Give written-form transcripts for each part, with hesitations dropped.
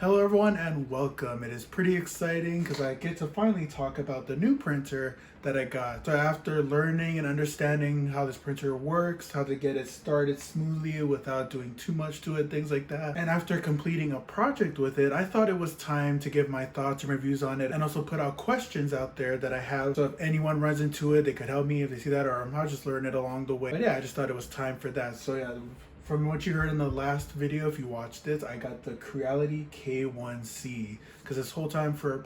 Hello everyone and welcome. It is pretty exciting because I get to finally talk about the new printer that I got. So after learning and understanding how this printer works, how to get it started smoothly without doing too much to it, things like that, and after completing a project with it, I thought it was time to give my thoughts and reviews on it and also put out questions out there that I have. So if anyone runs into it, they could help me if they see that, or I'll just learn it along the way. But yeah, I just thought it was time for that. So yeah, from what you heard in the last video, if you watched it, I got the Creality K1C because this whole time for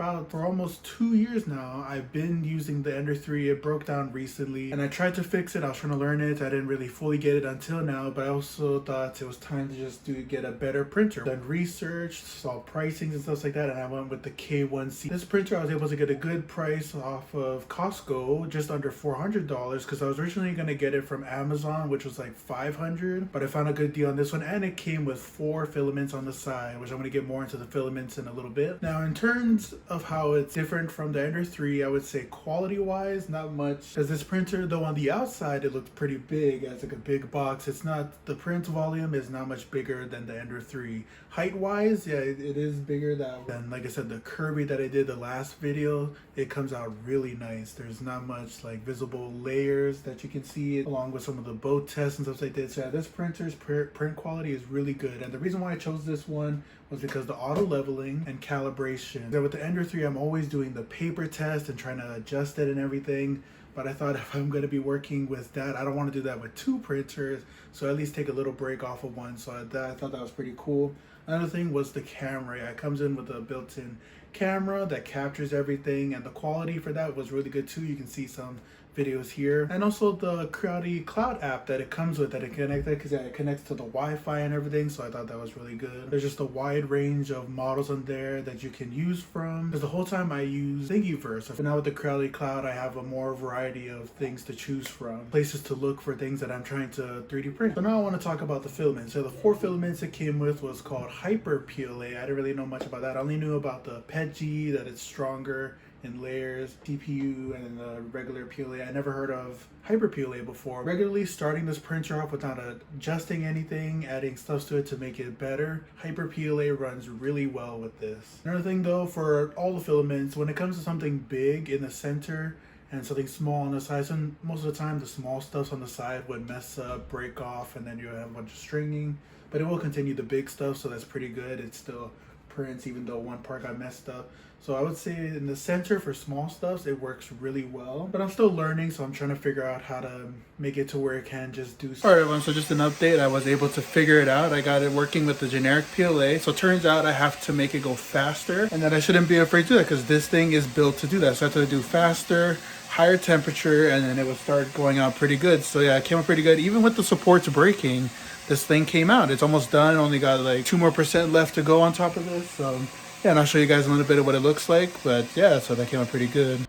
almost 2 years now, I've been using the Ender 3. It broke down recently and I tried to fix it. I was trying to learn it. I didn't really fully get it until now, but I also thought it was time to just get a better printer. Done research, saw pricings and stuff like that, and I went with the K1C. This printer, I was able to get a good price off of Costco, just under $400, because I was originally going to get it from Amazon, which was like $500, but I found a good deal on this one, and it came with 4 filaments on the side, which I'm going to get more into the filaments in a little bit. Now, in terms of how it's different from the Ender 3, I would say quality wise, not much, because this printer, though on the outside it looks pretty big, it's like a big box, it's not, the print volume is not much bigger than the Ender 3. Height wise, yeah, it is bigger than, like I said, the Kirby that I did the last video. It comes out really nice. There's not much like visible layers that you can see, along with some of the boat tests and stuff like that. So yeah, this printer's print quality is really good, and the reason why I chose this one was because the auto leveling and calibration. So with the Ender 3, I'm always doing the paper test and trying to adjust it and everything, but I thought if I'm going to be working with that, I don't want to do that with 2 printers, so at least take a little break off of one. So I thought that was pretty cool. Another thing was the camera. It comes in with a built-in camera that captures everything, and the quality for that was really good too. You can see some videos here, and also the Creality Cloud app that it comes with, that it connected, because it connects to the Wi-Fi and everything, so I thought that was really good. There's just a wide range of models on there that you can use from, because the whole time I use thingiverse, so now with the Creality Cloud I have a more variety of things to choose from, places to look for things that I'm trying to 3D print. So now I want to talk about the filaments. So the 4 filaments it came with was called Hyper PLA. I didn't really know much about that. I only knew about the PETG, that it's stronger in layers, TPU, and then the regular PLA. I never heard of Hyper PLA before. Regularly starting this printer off without adjusting anything, adding stuff to it to make it better, Hyper PLA runs really well with this. Another thing though, for all the filaments, when it comes to something big in the center and something small on the side, so most of the time the small stuffs on the side would mess up, break off, and then you have a bunch of stringing, but it will continue the big stuff, so that's pretty good. It still prints even though one part got messed up. So I would say in the center for small stuffs, it works really well, but I'm still learning, so I'm trying to figure out how to make it to where it can just do. All right everyone, so just an update. I was able to figure it out. I got it working with the generic PLA. So it turns out I have to make it go faster, and that I shouldn't be afraid to do that because this thing is built to do that. So I have to do faster, higher temperature, and then it would start going out pretty good. So yeah, it came out pretty good. Even with the supports breaking, this thing came out. It's almost done. Only got like 2% more left to go on top of this. So yeah, and I'll show you guys a little bit of what it looks like. But yeah, so that came out pretty good.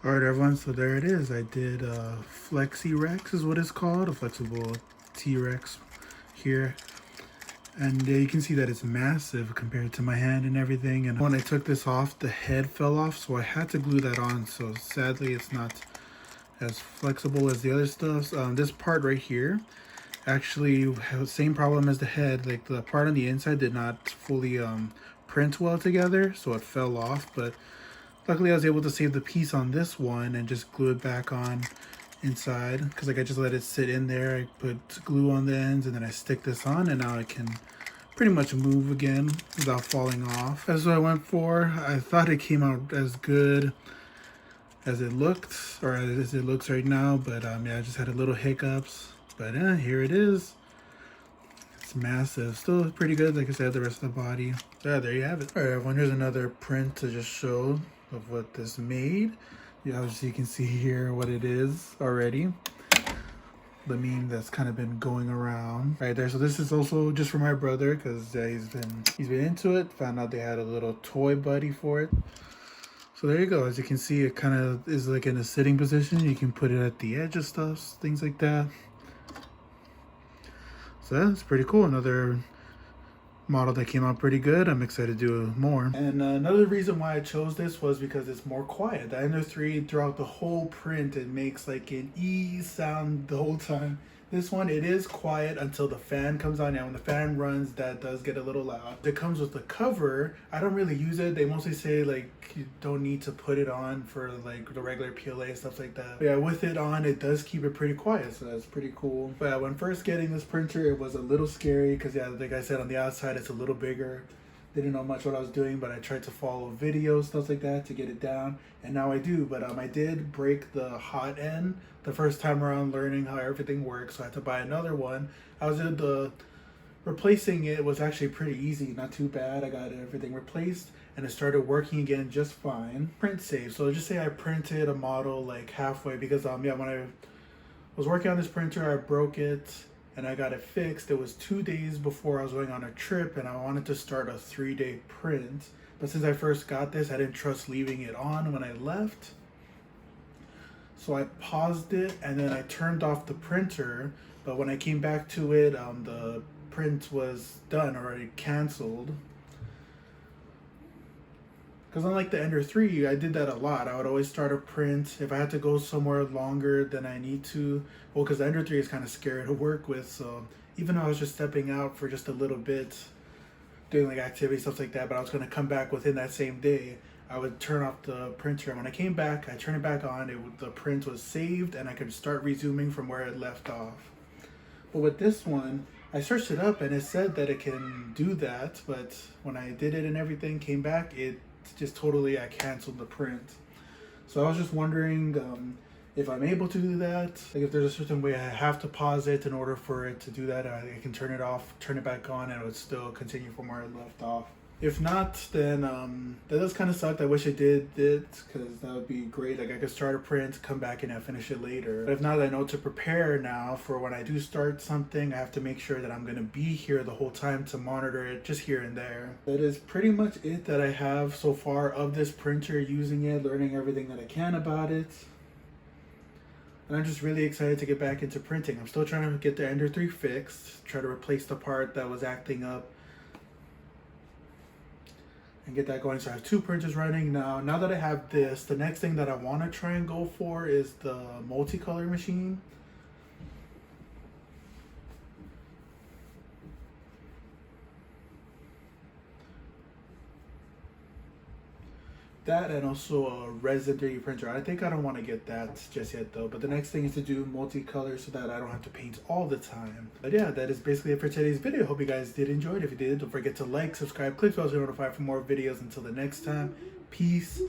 All right, everyone. So there it is. I did Flexi Rex is what it's called, a flexible T-Rex here. And you can see that it's massive compared to my hand and everything. And when I took this off, the head fell off, so I had to glue that on. So sadly, it's not as flexible as the other stuff. This part right here actually has the same problem as the head. Like the part on the inside did not fully print well together, so it fell off. But luckily I was able to save the piece on this one and just glue it back on inside, because like I just let it sit in there. I put glue on the ends and then I stick this on, and now I can pretty much move again without falling off. That's what I went for. I thought it came out as good as it looked, or as it looks right now, but yeah, I just had a little hiccups. But yeah, here it is. It's massive. Still pretty good, like I said, the rest of the body. So yeah, there you have it. All right, everyone, here's another print to just show of what this made. Yeah, obviously you can see here what it is already. The meme that's kind of been going around right there. So this is also just for my brother, because he's been into it. Found out they had a little toy buddy for it. So there you go. As you can see, it kind of is like in a sitting position. You can put it at the edge of stuff, things like that. So that's pretty cool. Another model that came out pretty good. I'm excited to do more. And another reason why I chose this was because it's more quiet. The Ender 3, throughout the whole print, it makes like an E sound the whole time. This one, it is quiet until the fan comes on. And when the fan runs, that does get a little loud. It comes with the cover. I don't really use it. They mostly say like you don't need to put it on for like the regular PLA and stuff like that. But yeah, with it on, it does keep it pretty quiet, so that's pretty cool. But yeah, when first getting this printer, it was a little scary because yeah, like I said, on the outside, it's a little bigger. Didn't know much what I was doing, but I tried to follow videos, stuff like that, to get it down, and now I do. But I did break the hot end the first time around learning how everything works, so I had to buy another one. I was able to replacing it was actually pretty easy, not too bad. I got everything replaced and it started working again just fine. Print save. So just say I printed a model like halfway because yeah, when I was working on this printer, I broke it and I got it fixed. It was 2 days before I was going on a trip and I wanted to start a 3-day print. But since I first got this, I didn't trust leaving it on when I left. So I paused it and then I turned off the printer. But when I came back to it, the print was done, already canceled. Because unlike the Ender 3, I did that a lot. I would always start a print if I had to go somewhere longer than I need to. Well, because the Ender 3 is kind of scary to work with, so even though I was just stepping out for just a little bit, doing like activities, stuff like that, but I was going to come back within that same day, I would turn off the printer. And when I came back, I turned it back on, the print was saved, and I could start resuming from where it left off. But with this one, I searched it up and it said that it can do that, but when I did it and everything came back, it just totally, I canceled the print. So I was just wondering if I'm able to do that, like if there's a certain way I have to pause it in order for it to do that. I can turn it off, turn it back on, and it would still continue from where it left off. If not, then that does kind of suck. I wish I did it because that would be great. Like I could start a print, come back and finish it later. But if not, I know to prepare now for when I do start something. I have to make sure that I'm going to be here the whole time to monitor it just here and there. That is pretty much it that I have so far of this printer, using it, learning everything that I can about it. And I'm just really excited to get back into printing. I'm still trying to get the Ender 3 fixed, try to replace the part that was acting up, and get that going. So I have 2 printers running now. Now that I have this, the next thing that I want to try and go for is the multicolor machine. That and also a resin 3D printer. I think I don't want to get that just yet though. But the next thing is to do multicolor so that I don't have to paint all the time. But yeah, that is basically it for today's video. Hope you guys did enjoy it. If you did, don't forget to like, subscribe, click the bell to be notified for more videos. Until the next time, peace